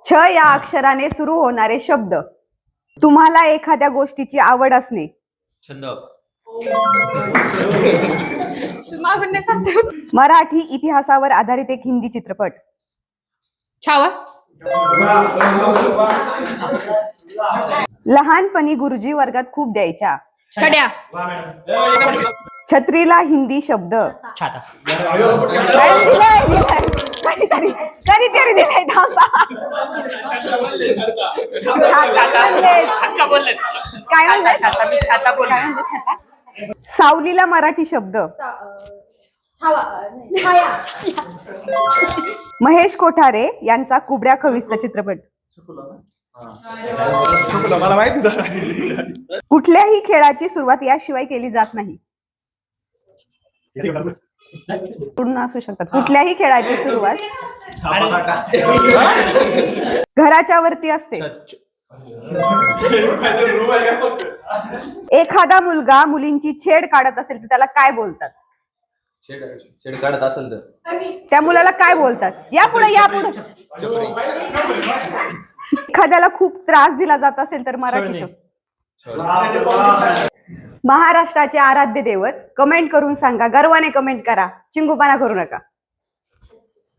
छ या अक्षराने सुरू होणारे शब्द. तुम्हाला एखाद्या गोष्टीची आवड असणे. छंद. मराठी इतिहासावर आधारित एक हिंदी चित्रपट. छावा. लहानपणी गुरुजी वर्गात खूप द्यायच्या. छड्या. छत्रीला हिंदी शब्द. छाता. कधीतरी दिलाय थांबा. काय म्हणलं? सावलीला मराठी शब्द. महेश कोठारे यांचा कुबड्या खविसचा चित्रपट. मला माहिती. कुठल्याही खेळाची सुरुवात याशिवाय केली जात नाही. पूर्ण असू शकतात. कुठल्याही खेळाची सुरुवात घराच्या वरती असते. एखादा मुलगा मुलींची छेड काढत असेल तर त्याला काय बोलतात? छेड काढत असेल तर त्या मुलाला काय बोलतात? या पुढे एखाद्याला खूप त्रास दिला जात असेल तर मराठी शब्द. महाराष्ट्राचे आराध्य दैवत. कमेंट करून सांगा. गर्वाने कमेंट करा. चिंगूपणा करू नका.